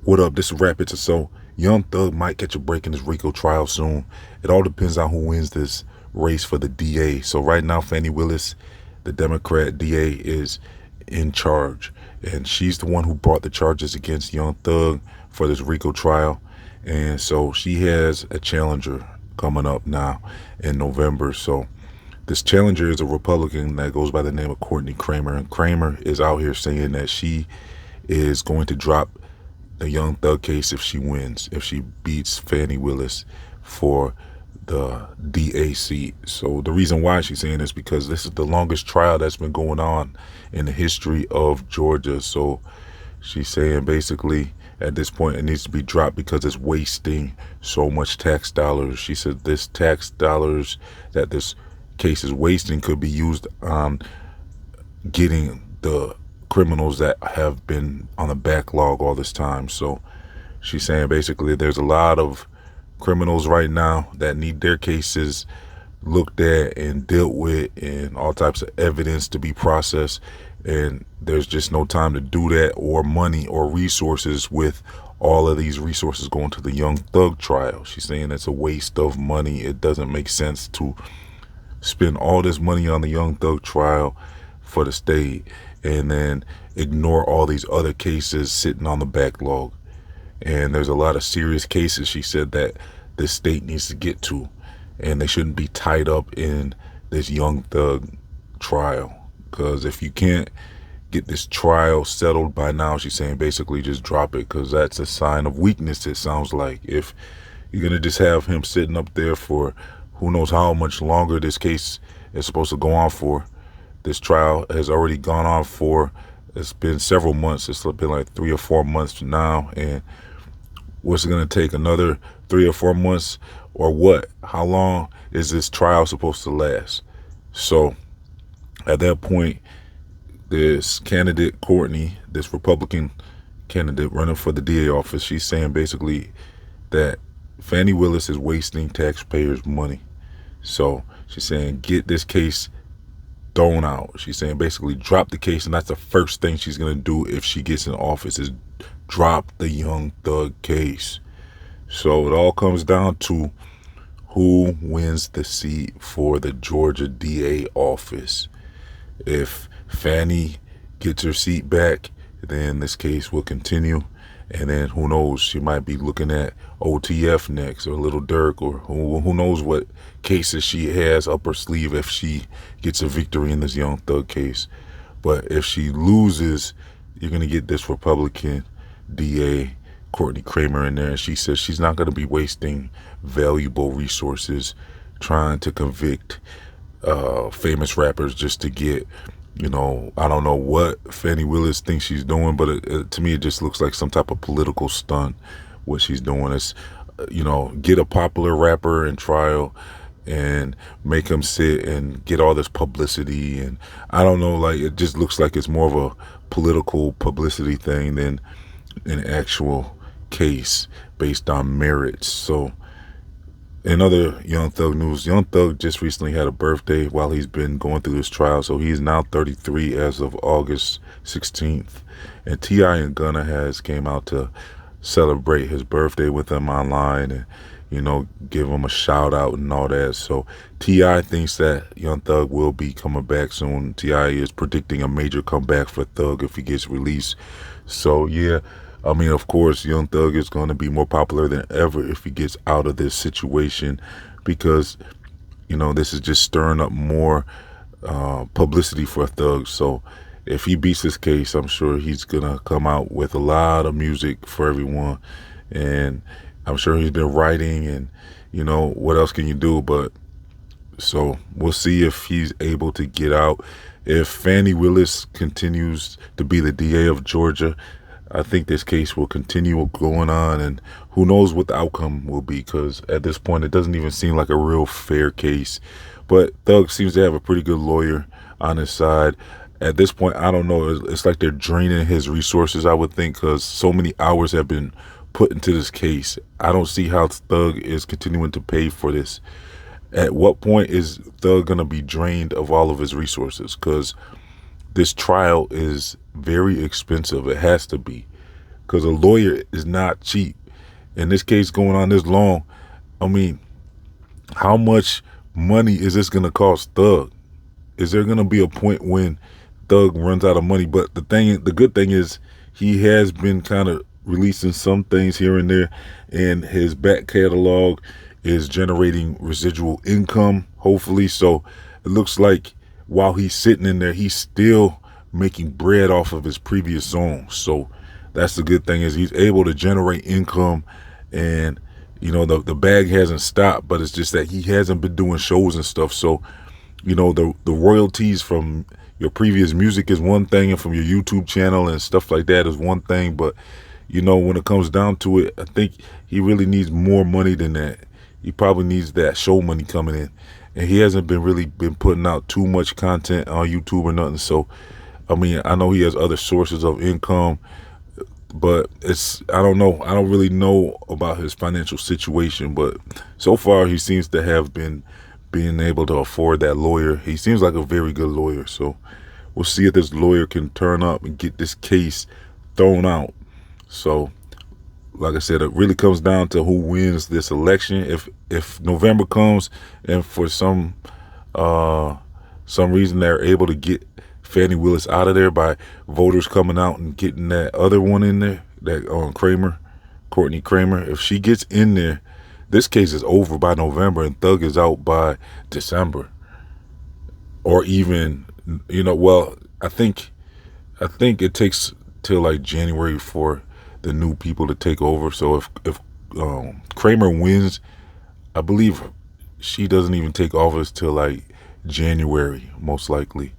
What up? This is Rapids. So, Young Thug might catch a break in his RICO trial soon. It all depends on who wins this race for the DA. So, right now, Fanni Willis, the Democrat DA, is in charge. And she's the one who brought the charges against Young Thug for this RICO trial. And so, she has a challenger coming up now in November. So, this challenger is a Republican that goes by the name of Courtney Kramer. And Kramer is out here saying that she is going to drop the Young Thug case if she wins, if she beats Fanni Willis for the DA seat. So the reason why she's saying this because this is the longest trial that's been going on in the history of Georgia. So she's saying basically at this point it needs to be dropped because it's wasting so much tax dollars. She said this tax dollars that this case is wasting could be used on getting the criminals that have been on the backlog all this time. So she's saying basically there's a lot of criminals right now that need their cases looked at and dealt with and all types of evidence to be processed, and there's just no time to do that or money or resources with all of these resources going to the Young Thug trial. She's saying it's a waste of money. It doesn't make sense to spend all this money on the Young Thug trial for the state and then ignore all these other cases sitting on the backlog. And there's a lot of serious cases, she said, that this state needs to get to, and they shouldn't be tied up in this Young Thug trial. Because if you can't get this trial settled by now, she's saying basically just drop it, because that's a sign of weakness, it sounds like. If you're going to just have him sitting up there for who knows how much longer this case is supposed to go on for. This trial has already gone on for, it's been several months. It's been like 3 or 4 months now. And what's it going to take, another 3 or 4 months or what? How long is this trial supposed to last? So at that point, this candidate, Courtney, this Republican candidate running for the DA office, she's saying basically that Fanni Willis is wasting taxpayers' money. So she's saying get this case thrown out. She's saying basically drop the case, and that's the first thing she's going to do if she gets in office is drop the Young Thug case. So it all comes down to who wins the seat for the Georgia DA office. If Fanni gets her seat back, then this case will continue. And then who knows, she might be looking at OTF next, or Little Dirk, or who knows what cases she has up her sleeve if she gets a victory in this Young Thug case. But if she loses, you're going to get this Republican DA, Courtney Kramer, in there. And she says she's not going to be wasting valuable resources trying to convict famous rappers just to get, I don't know what Fanni Willis thinks she's doing, but to me, it just looks like some type of political stunt. What she's doing is, get a popular rapper in trial and make him sit and get all this publicity. And I don't know, like, it just looks like it's more of a political publicity thing than an actual case based on merits. So, in other Young Thug news, Young Thug just recently had a birthday while he's been going through this trial. So he's now 33 as of August 16th. And T.I. and Gunna has came out to celebrate his birthday with him online and, give him a shout out and all that. So T.I. thinks that Young Thug will be coming back soon. T.I. is predicting a major comeback for Thug if he gets released. So, yeah. I mean, of course, Young Thug is going to be more popular than ever if he gets out of this situation because, this is just stirring up more publicity for Thug. So if he beats this case, I'm sure he's going to come out with a lot of music for everyone. And I'm sure he's been writing and, what else can you do? But so we'll see if he's able to get out. If Fanni Willis continues to be the DA of Georgia, I think this case will continue going on, and who knows what the outcome will be, because at this point it doesn't even seem like a real fair case. But Thug seems to have a pretty good lawyer on his side. At this point, I don't know, it's like they're draining his resources, I would think, because so many hours have been put into this case. I don't see how Thug is continuing to pay for this. At what point is Thug going to be drained of all of his resources? Because this trial is very expensive. It has to be. because a lawyer is not cheap. In this case going on this long, I mean, how much money is this gonna cost Thug? Is there gonna be a point when Thug runs out of money? But the good thing is he has been kind of releasing some things here and there, and his back catalog is generating residual income, hopefully. So it looks like while he's sitting in there, he's still making bread off of his previous songs. So that's the good thing, is he's able to generate income, and the bag hasn't stopped, but it's just that he hasn't been doing shows and stuff. So the royalties from your previous music is one thing, and from your YouTube channel and stuff like that is one thing, but when it comes down to it, I think he really needs more money than that. He probably needs that show money coming in, and he hasn't been putting out too much content on YouTube or nothing. So I mean, I know he has other sources of income, but I don't know. I don't really know about his financial situation, but so far he seems to have been being able to afford that lawyer. He seems like a very good lawyer. So we'll see if this lawyer can turn up and get this case thrown out. So like I said, it really comes down to who wins this election. If November comes and for some reason they're able to get Fanni Willis out of there by voters coming out and getting that other one in there, that Courtney Kramer, if she gets in there, this case is over by November and Thug is out by December. Or even, well, I think it takes till like January for the new people to take over. So if Kramer wins, I believe she doesn't even take office till like January, most likely.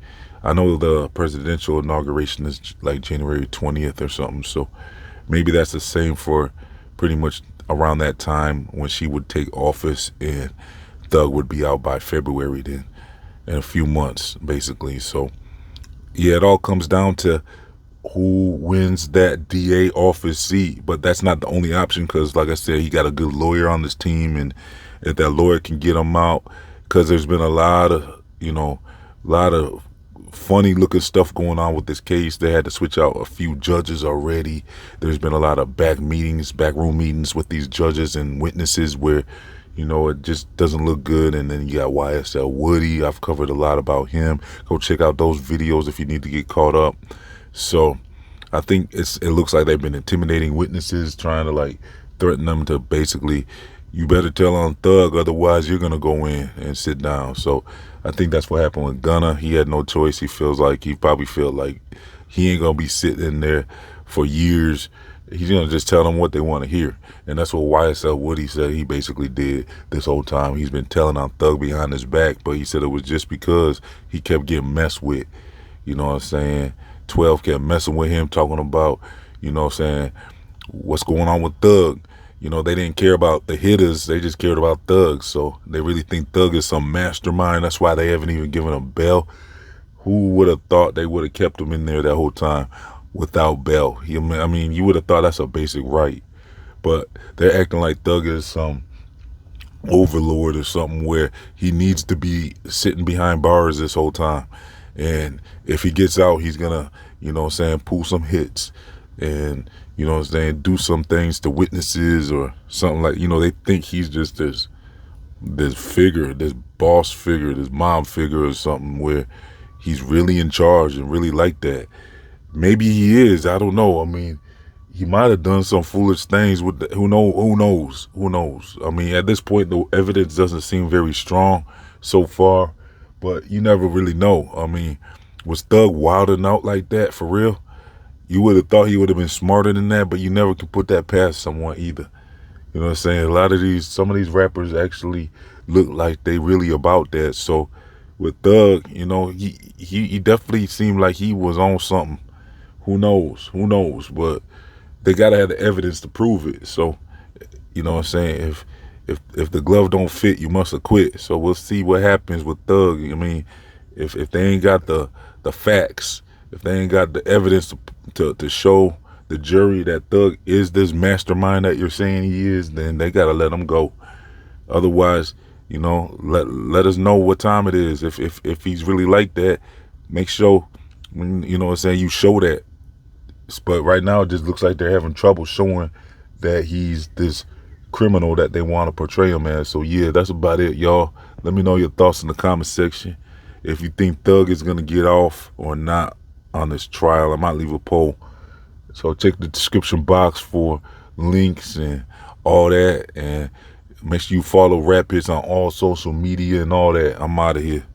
I know the presidential inauguration is like January 20th or something. So maybe that's the same for pretty much around that time when she would take office, and Thug would be out by February then, in a few months, basically. So yeah, it all comes down to who wins that DA office seat. But that's not the only option, because like I said, he got a good lawyer on this team, and if that lawyer can get him out, because there's been a lot of funny looking stuff going on with this case. They had to switch out a few judges already. There's been a lot of backroom meetings with these judges and witnesses where it just doesn't look good. And then you got YSL Woody. I've covered a lot about him. Go check out those videos if you need to get caught up. So I think it looks like they've been intimidating witnesses, trying to like threaten them to basically, you better tell on Thug, otherwise you're gonna go in and sit down. So I think that's what happened with Gunna. He had no choice. He probably felt like he ain't gonna be sitting there for years. He's gonna just tell them what they want to hear, and that's what YSL Woody said he basically did this whole time. He's been telling on Thug behind his back, but he said it was just because he kept getting messed with. You know what I'm saying? 12 kept messing with him, talking about, what's going on with Thug. They didn't care about the hitters. They just cared about Thug. So they really think Thug is some mastermind. That's why they haven't even given him bail. Who would have thought they would have kept him in there that whole time without bail? You would have thought that's a basic right. But they're acting like Thug is some overlord or something where he needs to be sitting behind bars this whole time. And if he gets out, he's going to, pull some hits and, do some things to witnesses or something like, they think he's just this figure, this boss figure, this mom figure or something where he's really in charge and really like that. Maybe he is. I don't know. He might have done some foolish things with who knows. At this point, the evidence doesn't seem very strong so far, but you never really know. Was Thug wilding out like that for real? You would have thought he would have been smarter than that, but you never can put that past someone either. You know what I'm saying? Some of these rappers actually look like they really about that. So with Thug, he definitely seemed like he was on something. Who knows? But they gotta have the evidence to prove it. So, you know what I'm saying? If the glove don't fit, you must have quit. So we'll see what happens with Thug. If they ain't got the facts, if they ain't got the evidence to show the jury that Thug is this mastermind that you're saying he is, then they gotta let him go. Otherwise, let us know what time it is. If he's really like that, make sure you show that. But right now, it just looks like they're having trouble showing that he's this criminal that they want to portray him as. So yeah, that's about it, y'all. Let me know your thoughts in the comment section. If you think Thug is gonna get off or not on this trial, I might leave a poll. So check the description box for links and all that, and make sure you follow Rap Hits on all social media and all that. I'm out of here.